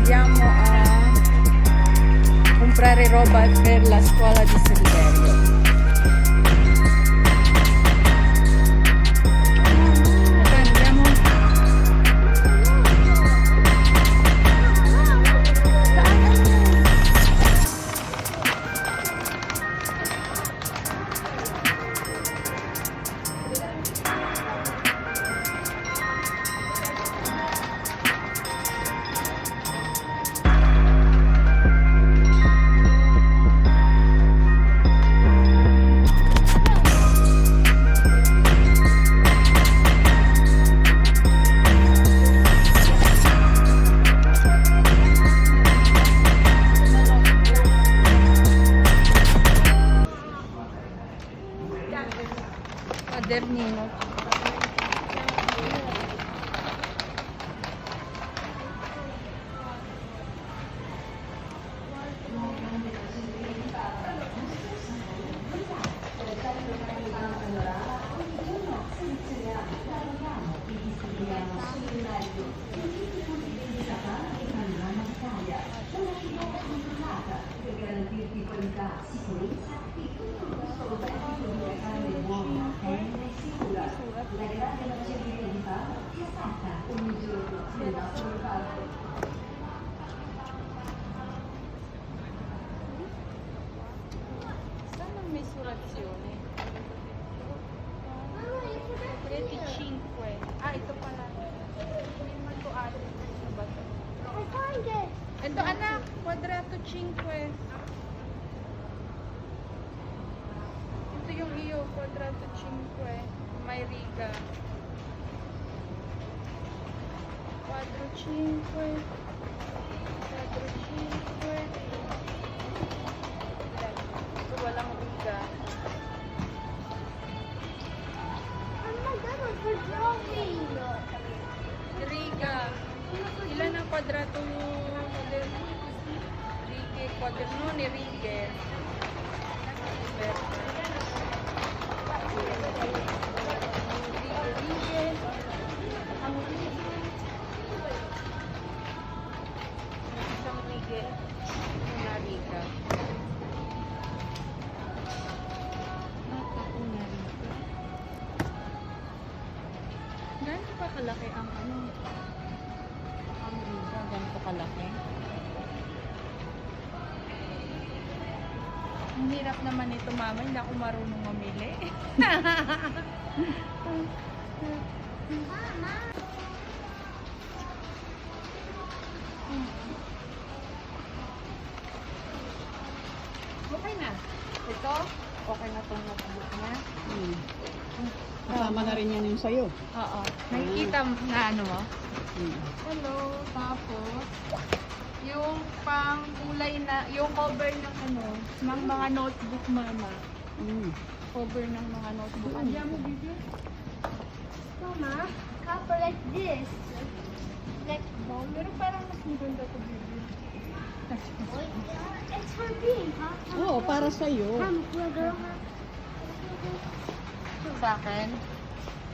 andiamo a comprare roba per la scuola di Silverio. Andiamo. Quadernino. Saan ang misurazione? 25. Ah, ito pala. Hindi man to ate. Ano ba to? I found it. Ito anak, kwadrato 5. Ito yung iyo, kwadrato 5. May riga. Quadro 5. Quadro 5. Ito walang riga. Oh my God, we're drawing. Riga. Ilan ang kwadrato mo? Righe, kwadrato ni righe. Isang righe. Una riga. Gano'n pa kalaki ang ano? Ang riga, ganito kalaki. Ang hirap naman ito, mama. Hindi ako marunong mamili. Mama. Okay na. Ito, okay na itong notebook niya. Kasama na rin yan yung sayo. Oo. Nakikita na ano mo? Hmm. Hello. Tapos, yung pang kulay na, yung cover ng ano, ng mga notebook, mama. Mm. Cover ng mga notebook. Andiyan mo, Bibi? Mama, cup like this. Like bomb. Pero parang mas maganda to, Bibi. It's for me, huh? Oo, para sa'yo. Brother. Sa akin,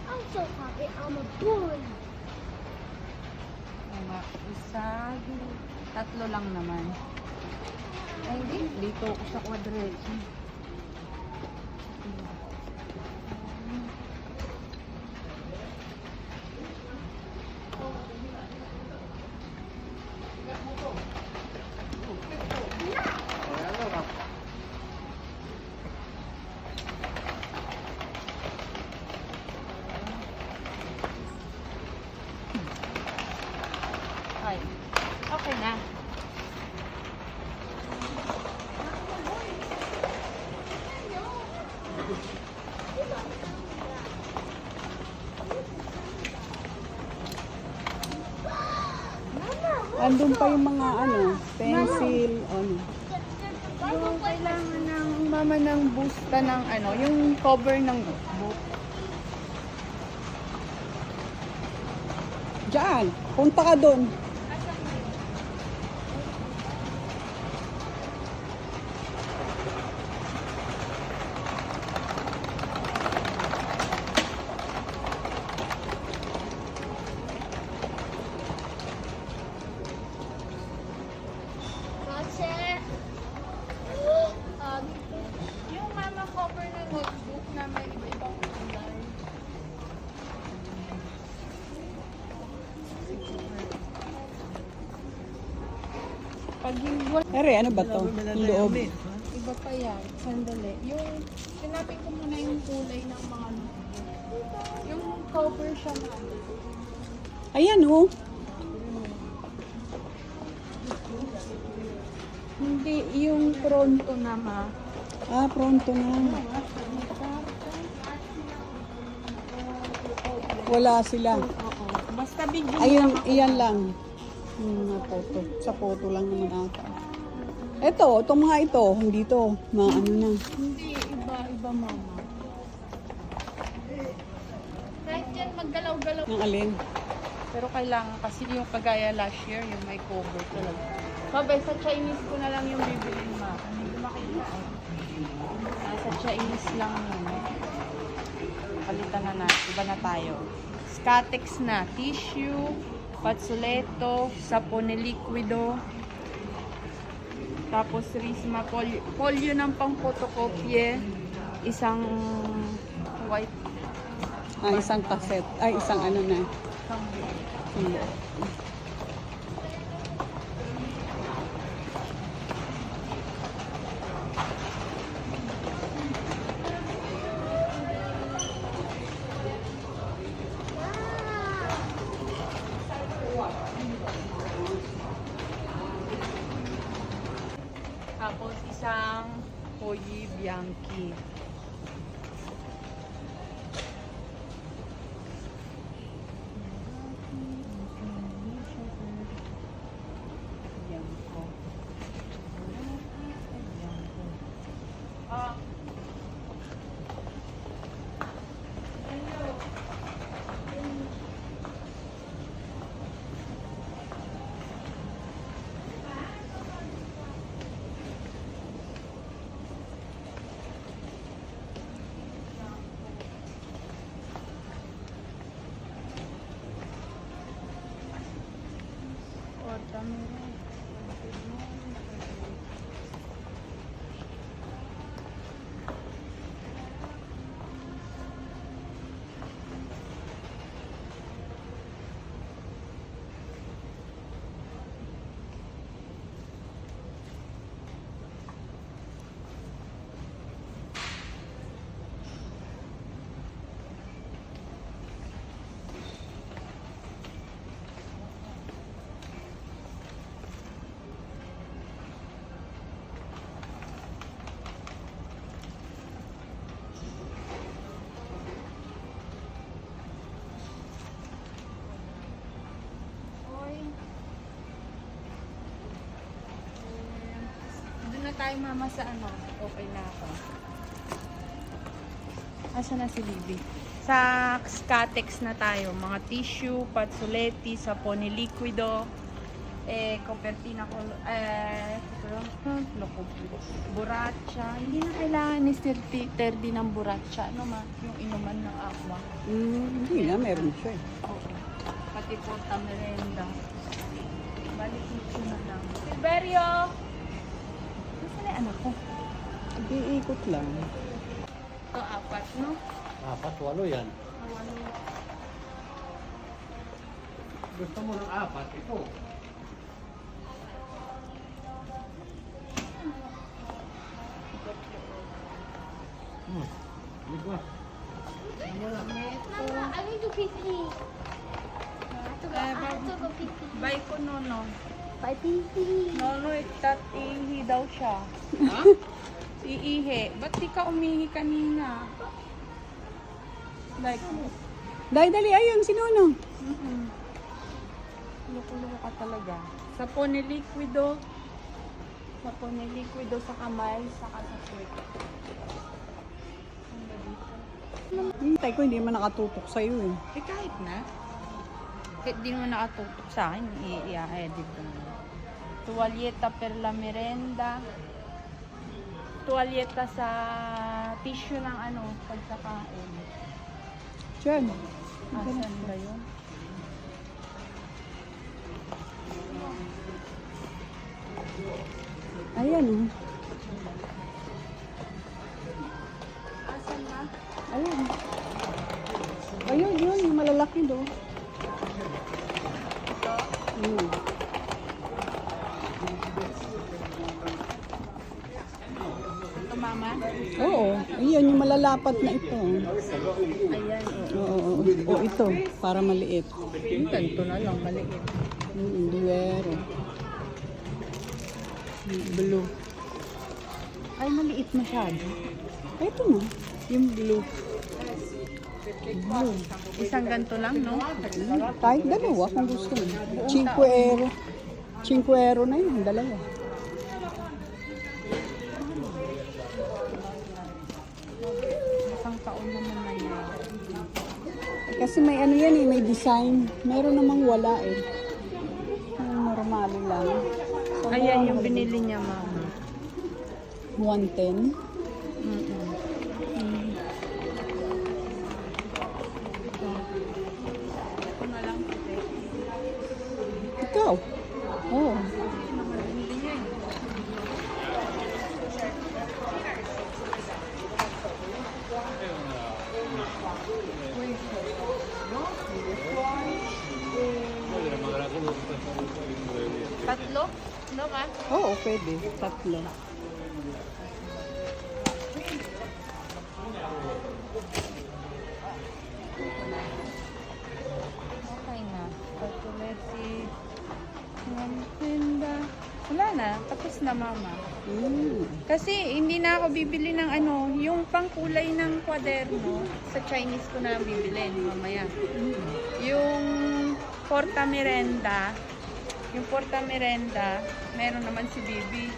I'm so happy. I'm a boy. mga isa, tatlo lang naman. Ay, hindi. Dito ako sa quadrate. Ay, okay na. Andun pa yung mga ano, pencil, ano. Yung kailangan ng mama ng busta ng ano, yung cover ng notebook. Diyan, punta ka doon. na may iba-ibang kulay. Pag yung Ere, ano ba to? Yung loob. iba pa yan, sandali. Yung, sinapin ko muna yung kulay ng mga yung cover siya na. Ayan oh. Hindi, yung pronto na ma. Ah, pronto na. Wala sila. Oo. Basta bigyan Ayun, iyan lang. Yung mga photo. Sa photo lang naman ata. Ito, itong mga ito, hindi to. Mga ano na. Hindi, iba mama. Kahit yan, maggalaw-galaw. Ang alin. Pero kailangan kasi yung kagaya last year, yung may cover talaga. Mabay, sa Chinese ko na lang yung bibilin ma. Hindi ko makita eh. Sa Chinese lang yun. Palitan na natin. Iba na tayo. Scatex na. Tissue, Fazzoletto, Sapone Liquido. Tapos Risma polio ng pang photocopy. Isang white. Ah, isang cassette. Ay, isang ano na. Isang Hmm. Tapos isang Hoyi Bianchi. Bianco. Ah. Doon na tayo mama sa ano. Okay na ako. Asa na si Bibi? Sa Scatex na tayo. Mga tissue, Fazzoletti, Sapone Liquido, Copertina, Buraccia. Hindi na kailangan ni Sir Peter din ng Buraccia. Ano ma? Yung inuman ng aqua. Hindi na, meron siya eh. Oo. Pati po merenda. Balik dito na lang. Silverio! Nasaan na yung anak ko? Hindi, ikot lang. Ito, apat, no? Apat, walo yan. Walo. Gusto mo ng apat, ito. Di ba? Mama, I need to pee pee. I have to go pee pee. Bay ko, Nono. Bye pee pee. Nono, ihi daw siya. Ha? Iihi. Ba't di ka umihi kanina? Like, Dali, ayun, si Nono. Luko-luko ka talaga. Sapone Liquido. Sapone Liquido sa kamay, saka sa shirt. Ang ba dito? Hintay ko, hindi man nakatutok sa'yo eh. Eh, kahit na. Kahit di mo nakatutok sa akin, i-edit ko na. Tuwalyeta per la merenda. Tuwalyeta sa tissue ng ano, pagkakain. Diyan. Asan ba yun? Ayan oh. Asan na? Ayun. Ayun, yun. Yung malalaki do. Hmm. Ito, mama. Oo. Ayun, yung malalapat na ito. Ayan, Oo. O ito, para maliit. Ganito na lang, maliit. Duwero. Blue. Ay, maliit masyado. Ito mo. Yung blue. Isang ganito lang, no? Kahit dalawa kung gusto mo. Cinquero. Cinquero na yun, dalawa. Isang taon naman na yan. Kasi may ano yan eh, may design. Meron namang wala eh. Yung normal lang. So, Ayan yung binili niya, mama. 110. Ito na lang. Ikaw. Oh. Binili niya eh. Tatlo? No ka? Oo, pwede. Tatlo. Okay na. Chocolate. Tinda. Wala na. Tapos na, mama. Kasi hindi na ako bibili ng ano, yung pangkulay ng kwaderno sa Chinese ko na lang bibili mamaya. Yung Porta Merenda, meron naman si Bibi.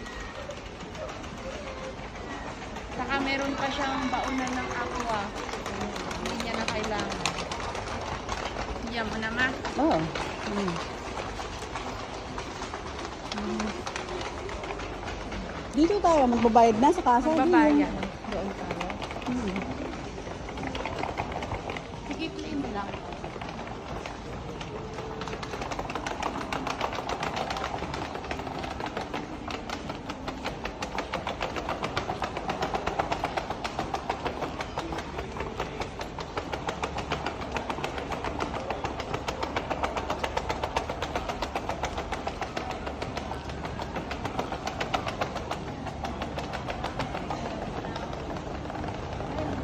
Saka meron pa siyang baunan ng aqua. Hindi niya na kailangan. Yan mo na, ma. Oh. Dito tayo, magbabayad na sa kasa. Magbabayan. Doon tayo. Hmm. Sige, play mo lang.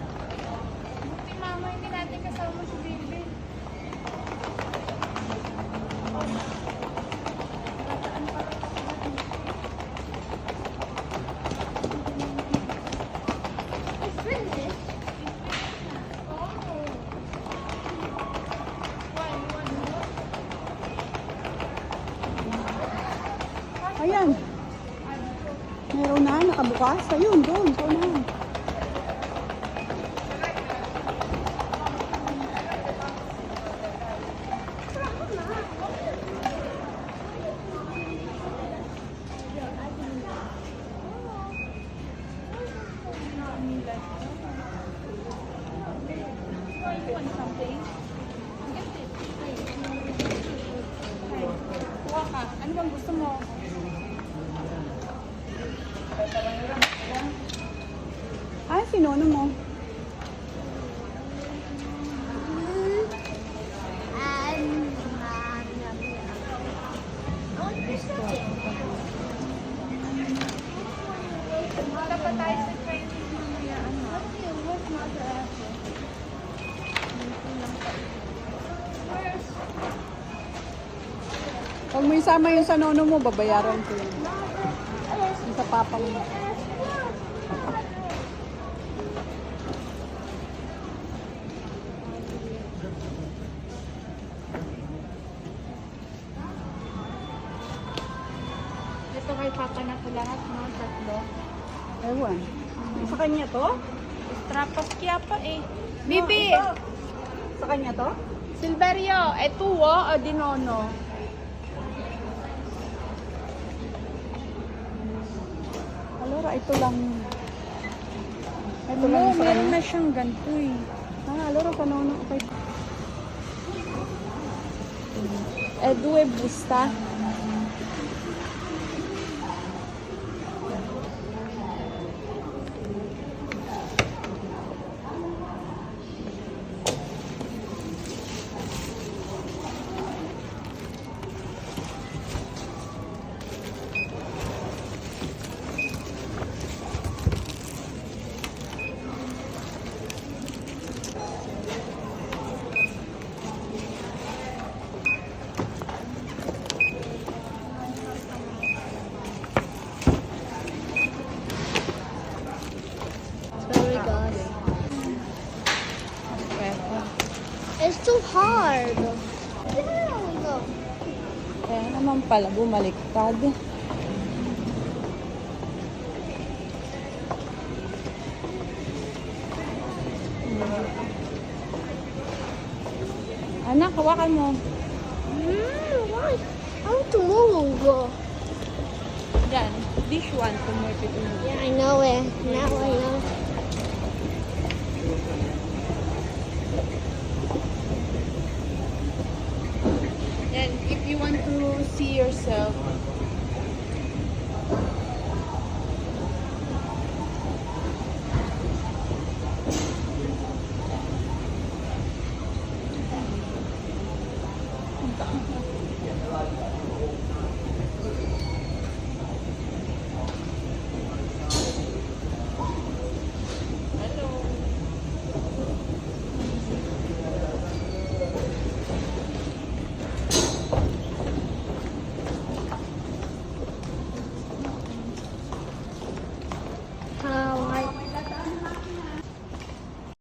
Buti, mama, hindi natin kasama si Bibi. It's finished. Oh. Ayan. Meron na, nakabukas. Ayun, doon. Ito na. Kuha ka. Ano bang gusto mo? Ay, sinono mo. Wala pa tayo sa Chinese mamaya. Ano? Pag mo isama yung sa nono mo, babayaran ko yun. Yung sa papa mo. Ito kay Papa na po lahat, no? Tatlo. Ewan. Sa kanya to? Trapas kaya pa eh. Bibi! No, ito. Sa kanya to? Silverio, etuwo o dinono? Alora, ito lang. Ito No, lang sa meron kanya. na siyang ganito eh. Alora, sa nono. Okay. Due busta. It's too hard. There we go. Kaya naman pala, bumaliktad. Anak, hawakan mo. Why? I want to move. Yan, this one, tumurpit mo. Yeah, I know it. Now I know. And if you want to see yourself